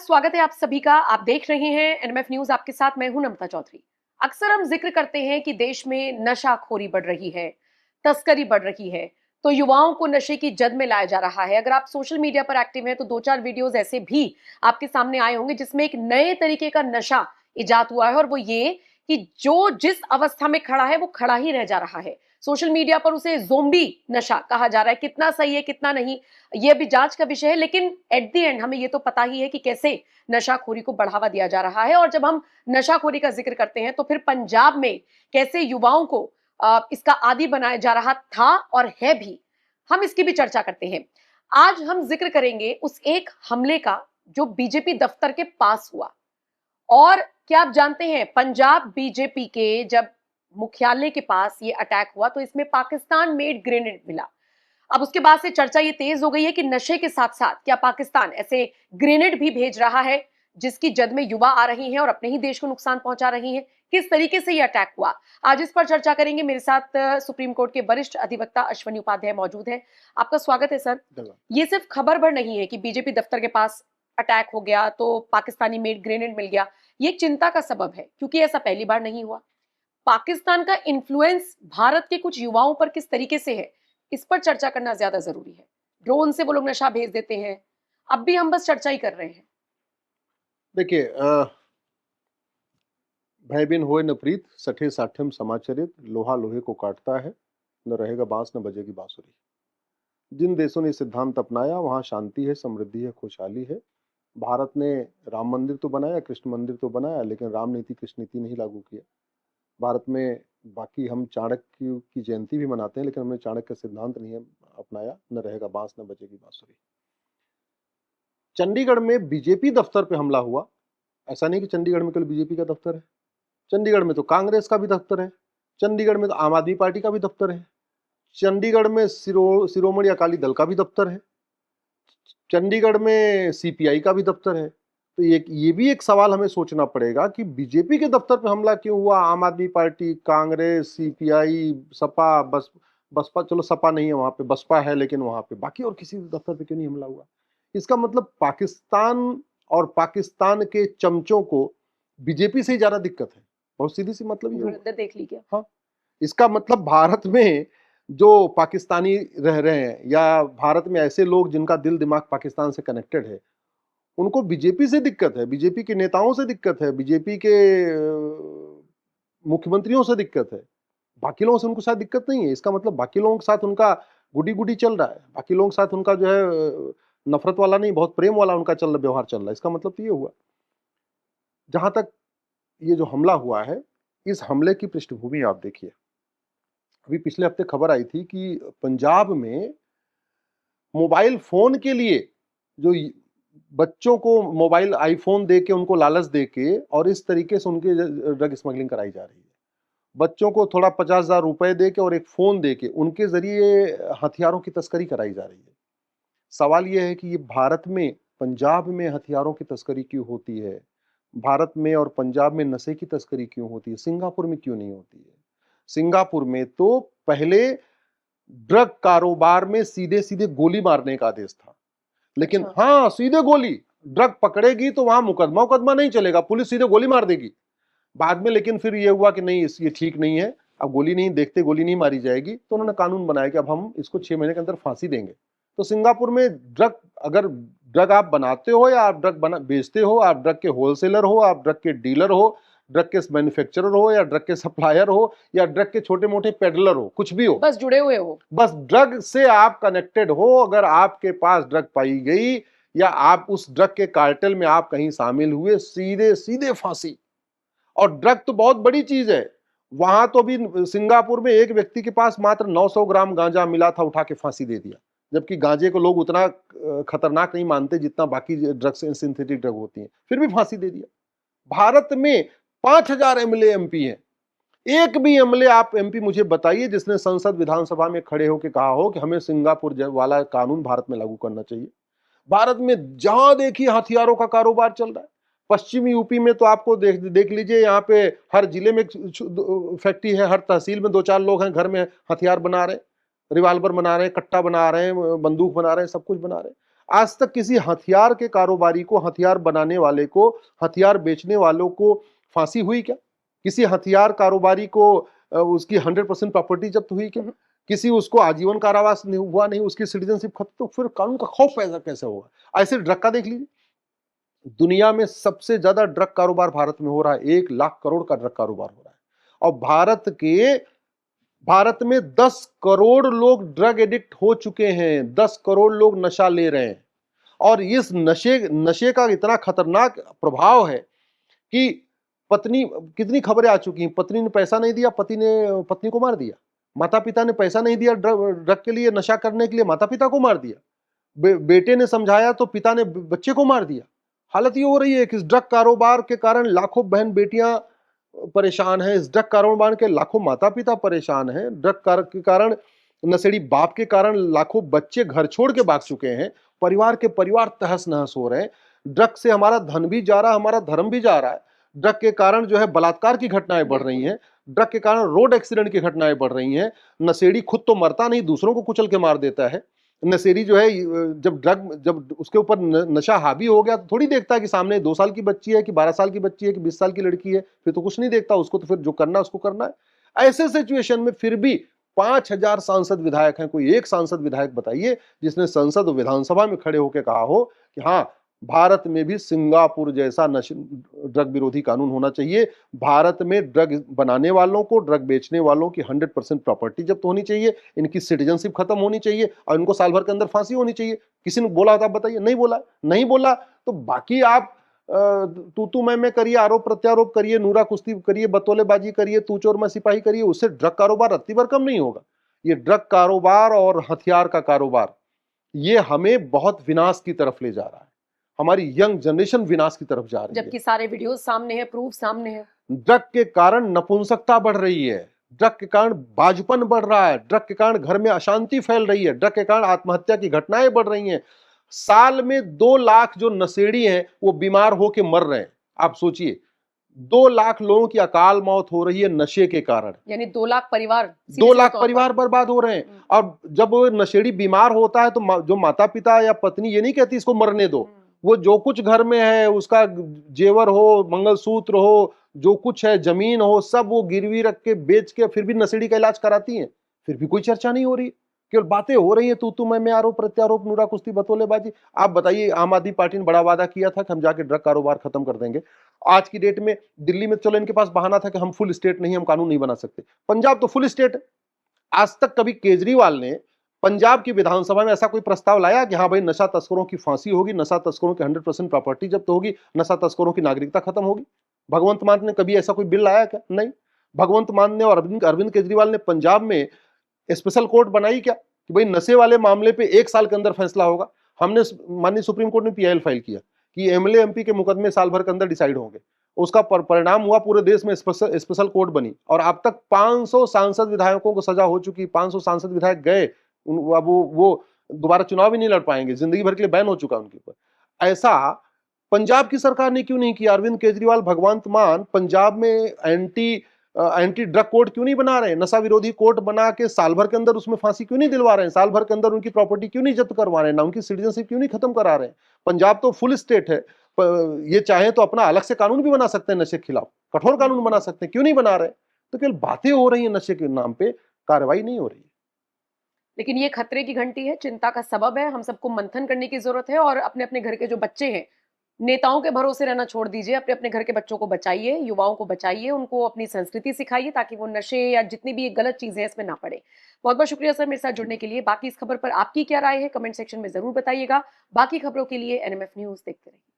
स्वागत है आप सभी का। आप देख रहे हैं एनएमएफ न्यूज। आपके साथ मैं हूं नम्रता चौधरी। अक्सर हम जिक्र करते हैं कि देश में नशाखोरी बढ़ रही है, तस्करी बढ़ रही है, तो युवाओं को नशे की जद में लाया जा रहा है। अगर आप सोशल मीडिया पर एक्टिव हैं तो दो चार वीडियोस ऐसे भी आपके सामने आए होंगे जिसमें एक नए तरीके का नशा इजाद हुआ है, और वो ये कि जो जिस अवस्था में खड़ा है वो खड़ा ही रह जा रहा है। सोशल मीडिया पर उसे ज़ोंबी नशा कहा जा रहा है। कितना सही है कितना नहीं, ये अभी जांच का विषय है, लेकिन एट द एंड हमें ये तो पता ही है कि कैसे नशाखोरी को बढ़ावा दिया जा रहा है। और जब हम नशाखोरी का जिक्र करते हैं तो फिर पंजाब में कैसे युवाओं को इसका आदी बनाया जा रहा था और है भी, हम इसकी भी चर्चा करते हैं। आज हम जिक्र करेंगे उस एक हमले का जो बीजेपी दफ्तर के पास हुआ। और क्या आप जानते हैं, पंजाब बीजेपी के जब मुख्यालय के पास ये अटैक हुआ तो इसमें पाकिस्तान मेड ग्रेनेड मिला। अब उसके बाद से चर्चा ये तेज हो गई है कि नशे के साथ साथ क्या पाकिस्तान ऐसे ग्रेनेड भी भेज रहा है जिसकी जद में युवा आ रही हैं और अपने ही देश को नुकसान पहुंचा रही हैं। किस तरीके से ये अटैक हुआ, आज इस पर चर्चा करेंगे। मेरे साथ सुप्रीम कोर्ट के वरिष्ठ अधिवक्ता अश्वनी उपाध्याय मौजूद हैं। आपका स्वागत है सर। ये सिर्फ खबर भर नहीं है कि बीजेपी दफ्तर के पास अटैक हो गया तो पाकिस्तानी मेड ग्रेनेड मिल गया। ये चिंता का सबब है क्योंकि ऐसा पहली बार नहीं हुआ। पाकिस्तान का इन्फ्लुएंस भारत के कुछ युवाओं पर किस तरीके से है, इस पर चर्चा करना ज्यादा जरूरी है। ड्रोन से वो लोग नशा भेज देते हैं। अब भी हम बस चर्चा ही कर रहे हैं। देखिए, भय बिन होए न प्रीत, सठे साठम समाचरित, लोहा लोहे को काटता है, न रहेगा बांस न बजेगी बांसुरी। जिन देशों ने सिद्धांत अपनाया वहां शांति है, समृद्धि है, खुशहाली है। भारत ने राम मंदिर तो बनाया, कृष्ण मंदिर तो बनाया, लेकिन राम नीति कृष्ण नीति नहीं लागू किया। भारत में बाकी हम चाणक्य की जयंती भी मनाते हैं, लेकिन हमने चाणक्य का सिद्धांत नहीं अपनाया, न रहेगा बांस न बजेगी बांसुरी। चंडीगढ़ में बीजेपी दफ्तर पे हमला हुआ। ऐसा नहीं कि चंडीगढ़ में केवल बीजेपी का दफ्तर है, चंडीगढ़ में तो कांग्रेस का भी दफ्तर है, चंडीगढ़ में तो आम आदमी पार्टी का भी दफ्तर है, चंडीगढ़ में शिरोमणि अकाली दल का भी दफ्तर है, चंडीगढ़ में सीपीआई का भी दफ्तर है। तो ये भी एक सवाल हमें सोचना पड़ेगा कि बीजेपी के दफ्तर पे हमला क्यों हुआ। आम आदमी पार्टी, कांग्रेस, सीपीआई, सपा, बसपा, चलो सपा नहीं है वहां पे, बसपा है, लेकिन वहां पे बाकी और किसी दफ्तर पे क्यों नहीं हमला हुआ। इसका मतलब पाकिस्तान और पाकिस्तान के चमचों को बीजेपी से ही ज्यादा दिक्कत है। बहुत सीधी सी मतलब ये धुरंधर देख लीजिए। हाँ, इसका मतलब भारत में जो पाकिस्तानी रह रहे हैं या भारत में ऐसे लोग जिनका दिल दिमाग पाकिस्तान से कनेक्टेड है, उनको बीजेपी से दिक्कत है, बीजेपी के नेताओं से दिक्कत है, बीजेपी के मुख्यमंत्रियों से दिक्कत है। बाकी लोगों से उनको शायद दिक्कत नहीं है। इसका मतलब बाकी लोगों के साथ उनका गुडी गुडी चल रहा है, बाकी लोगों के साथ उनका जो है नफरत वाला नहीं, बहुत प्रेम वाला उनका व्यवहार चल रहा है। इसका मतलब तो ये हुआ। जहां तक ये जो हमला हुआ है, इस हमले की पृष्ठभूमि आप देखिए। अभी पिछले हफ्ते खबर आई थी कि पंजाब में मोबाइल फोन के लिए जो बच्चों को मोबाइल आईफोन दे के उनको लालच दे के और इस तरीके से उनके ड्रग स्मगलिंग कराई जा रही है। बच्चों को थोड़ा 50,000 रुपए दे के और एक फोन दे के उनके जरिए हथियारों की तस्करी कराई जा रही है। सवाल यह है कि ये भारत में, पंजाब में हथियारों की तस्करी क्यों होती है, भारत में और पंजाब में नशे की तस्करी क्यों होती है, सिंगापुर में क्यों नहीं होती है। सिंगापुर में तो पहले ड्रग कारोबार में सीधे सीधे गोली मारने का आदेश था, लेकिन अच्छा। हाँ, सीधे गोली। ड्रग पकड़ेगी तो वहां मुकदमा नहीं चलेगा, पुलिस सीधे गोली मार देगी। बाद में लेकिन फिर ये हुआ कि नहीं, ये ठीक नहीं है, अब गोली नहीं देखते, गोली नहीं मारी जाएगी, तो उन्होंने कानून बनाया कि अब हम इसको 6 महीने के अंदर फांसी देंगे। तो सिंगापुर में ड्रग, अगर ड्रग आप बनाते हो या आप ड्रग बेचते हो, आप ड्रग के होलसेलर हो, आप ड्रग के डीलर हो, ड्रग के मैन्युफैक्चरर हो या ड्रग के सप्लायर हो या ड्रग के छोटे मोटे पेडलर हो, कुछ भी हो, बस जुड़े हुए हो, बस ड्रग से आप कनेक्टेड हो, अगर आपके पास ड्रग पाई गई या आप उस ड्रग के कार्टेल में आप कहीं शामिल हुए, सीधे सीधे फांसी। और ड्रग तो बहुत बड़ी चीज है। वहां तो भी सिंगापुर में एक व्यक्ति के पास मात्र 900 ग्राम गांजा मिला था, उठा के फांसी दे दिया, जबकि गांजे को लोग उतना खतरनाक नहीं मानते जितना बाकी ड्रग्स, सिंथेटिक ड्रग होती हैं, फिर भी फांसी दे दिया। भारत में 5,000 एमएलए एमपी हैं। एक भी एमएलए आप एमपी मुझे बताइए जिसने संसद विधानसभा में खड़े होकर कहा हो कि हमें सिंगापुर वाला कानून भारत में लागू करना चाहिए। भारत में जहां देखिए हथियारों का कारोबार चल रहा है। पश्चिमी यूपी में तो आपको देख लीजिए, यहाँ पे हर जिले में फैक्ट्री है, हर तहसील में 2-4 लोग हैं घर में हथियार बना रहे, रिवाल्वर बना रहे, कट्टा बना रहे, बंदूक बना रहे, सब कुछ बना रहे। आज तक किसी हथियार के कारोबारी को, हथियार बनाने वाले को, हथियार बेचने वालों को फांसी हुई क्या? किसी हथियार कारोबारी को उसकी 100% प्रॉपर्टी जब्त हुई क्या? किसी उसको आजीवन कारावास नहीं हुआ, नहीं उसकी सिटीजनशिप खत्म, तो फिर कानून का खौफ पैदा कैसे होगा? ऐसे ड्रग का देख लीजिए, दुनिया में सबसे ज्यादा ड्रग कारोबार भारत में हो रहा है, 1 लाख करोड़ का ड्रग कारोबार हो रहा है। और भारत में 10 करोड़ लोग ड्रग एडिक्ट हो चुके हैं, 10 करोड़ लोग नशा ले रहे हैं। और इस नशे का इतना खतरनाक प्रभाव है कि पत्नी, कितनी खबरें आ चुकी हैं, पत्नी ने पैसा नहीं दिया, पति ने पत्नी को मार दिया, माता पिता ने पैसा नहीं दिया ड्रग के लिए, नशा करने के लिए, माता पिता को मार दिया, बेटे ने समझाया तो पिता ने बच्चे को मार दिया। हालत ये हो रही है कि इस ड्रग कारोबार के कारण लाखों बहन बेटियां परेशान हैं, इस ड्रग कारोबार के लाखों माता पिता परेशान हैं, ड्रग के कारण, नशेड़ी बाप के कारण लाखों बच्चे घर छोड़ के भाग चुके हैं, परिवार के परिवार तहस नहस हो रहे हैं। ड्रग से हमारा धन भी जा रहा है, हमारा धर्म भी जा रहा है। ड्रग के कारण जो है बलात्कार की घटनाएं बढ़ रही हैं, ड्रग के कारण रोड एक्सीडेंट की घटनाएं बढ़ रही हैं। नशेड़ी खुद तो मरता नहीं, दूसरों को कुचल के मार देता है। नशेड़ी जो है जब उसके ऊपर नशा हावी हो गया तो थोड़ी देखता है कि सामने 2 साल की बच्ची है कि 12 साल की बच्ची है कि 20 साल की लड़की है, फिर तो कुछ नहीं देखता, उसको तो फिर जो करना है उसको करना है। ऐसे सिचुएशन में फिर भी 5000 सांसद विधायक हैं, कोई एक सांसद विधायक बताइए जिसने संसद और विधानसभा में खड़े होकर कहा हो कि हाँ, भारत में भी सिंगापुर जैसा ड्रग विरोधी कानून होना चाहिए, भारत में ड्रग बनाने वालों को, ड्रग बेचने वालों की 100% प्रॉपर्टी जब्त होनी चाहिए, इनकी सिटीजनशिप खत्म होनी चाहिए और इनको साल भर के अंदर फांसी होनी चाहिए। किसी ने बोला होता बताइए? नहीं बोला। नहीं बोला तो बाकी आप तू मैं करिए, आरोप प्रत्यारोप करिए, नूरा कुश्ती करिए, बतौलेबाजी करिए, तू चोर मैं सिपाही करिए, उससे ड्रग कारोबार रत्ती भर कम नहीं होगा। ये ड्रग कारोबार और हथियार का कारोबार ये हमें बहुत विनाश की तरफ ले जा रहा है, हमारी यंग जनरेशन विनाश की तरफ जा रही है। जबकि सारे वीडियो सामने है, प्रूफ सामने है। ड्रग के कारण नपुंसकता बढ़ रही है, ड्रग के कारण बाजुपन बढ़ रहा है, ड्रग के कारण घर में अशांति फैल रही है, ड्रग के कारण आत्महत्या की घटनाएं बढ़ रही हैं। साल में 2 लाख जो नशेड़ी हैं वो बीमार होके मर रहे हैं। आप सोचिए, 2 लाख लोगों की अकाल मौत हो रही है नशे के कारण, यानी 2 लाख परिवार, 2 लाख परिवार बर्बाद हो रहे हैं। और जब वो नशेड़ी बीमार होता है तो जो माता पिता या पत्नी ये नहीं कहती इसको मरने दो, वो जो कुछ घर में है, उसका जेवर हो, मंगलसूत्र हो, जो कुछ है, जमीन हो, सब वो गिरवी रख के बेच के फिर भी नशेड़ी का इलाज कराती हैं, फिर भी कोई चर्चा नहीं हो रही, केवल बातें हो रही है, तू मैं, आरोप प्रत्यारोप, नूरा कुश्ती, बतौलेबाजी। आप बताइए, आम आदमी पार्टी ने बड़ा वादा किया था कि हम जाके ड्रग कारोबार खत्म कर देंगे। आज की डेट में दिल्ली में चलो इनके पास बहाना था कि हम फुल स्टेट नहीं, हम कानून नहीं बना सकते। पंजाब तो फुल स्टेट है। आज तक कभी केजरीवाल ने पंजाब की विधानसभा में ऐसा कोई प्रस्ताव लाया कि हाँ भाई, नशा तस्करों की फांसी होगी, नशा तस्करों की 100% प्रॉपर्टी जब्त होगी, नशा तस्करों की नागरिकता खत्म होगी? भगवंत मान ने कभी ऐसा कोई बिल लाया क्या? नहीं। भगवंत मान ने और अरविंद केजरीवाल ने पंजाब में स्पेशल कोर्ट बनाई क्या कि भाई नशे वाले मामले पे 1 साल के अंदर फैसला होगा? हमने माननीय सुप्रीम कोर्ट में पीआईएल फाइल किया कि एमएलए एमपी के मुकदमे साल भर के अंदर डिसाइड होंगे। उसका परिणाम हुआ, पूरे देश में स्पेशल कोर्ट बनी और अब तक 500 सांसद विधायकों को सजा हो चुकी। 500 सांसद विधायक गए, अब वो दोबारा चुनाव भी नहीं लड़ पाएंगे, जिंदगी भर के लिए बैन हो चुका उनके ऊपर। ऐसा पंजाब की सरकार ने क्यों नहीं किया? अरविंद केजरीवाल, भगवंत मान पंजाब में एंटी ड्रग कोर्ट क्यों नहीं बना रहे हैं? नशा विरोधी कोर्ट बना के साल भर के अंदर उसमें फांसी क्यों नहीं दिलवा रहे हैं? साल भर के अंदर उनकी प्रॉपर्टी क्यों नहीं जब्त करवा रहे हैं? ना उनकी सिटीजनशिप क्यों नहीं खत्म करा रहे हैं? पंजाब तो फुल स्टेट है, ये चाहे तो अपना अलग से कानून भी बना सकते हैं नशे के खिलाफ, कठोर कानून बना सकते हैं, क्यों नहीं बना रहे? तो केवल बातें हो रही है, नशे के नाम पे कार्रवाई नहीं हो रही है। लेकिन ये खतरे की घंटी है, चिंता का सबब है। हम सबको मंथन करने की जरूरत है और अपने अपने घर के जो बच्चे हैं, नेताओं के भरोसे रहना छोड़ दीजिए। अपने अपने घर के बच्चों को बचाइए, युवाओं को बचाइए, उनको अपनी संस्कृति सिखाइए ताकि वो नशे या जितनी भी गलत चीजें हैं इसमें ना पड़े। बहुत बहुत शुक्रिया सर मेरे साथ जुड़ने के लिए। बाकी इस खबर पर आपकी क्या राय है कमेंट सेक्शन में जरूर बताइएगा। बाकी खबरों के लिए एनएमएफ न्यूज देखते रहिए।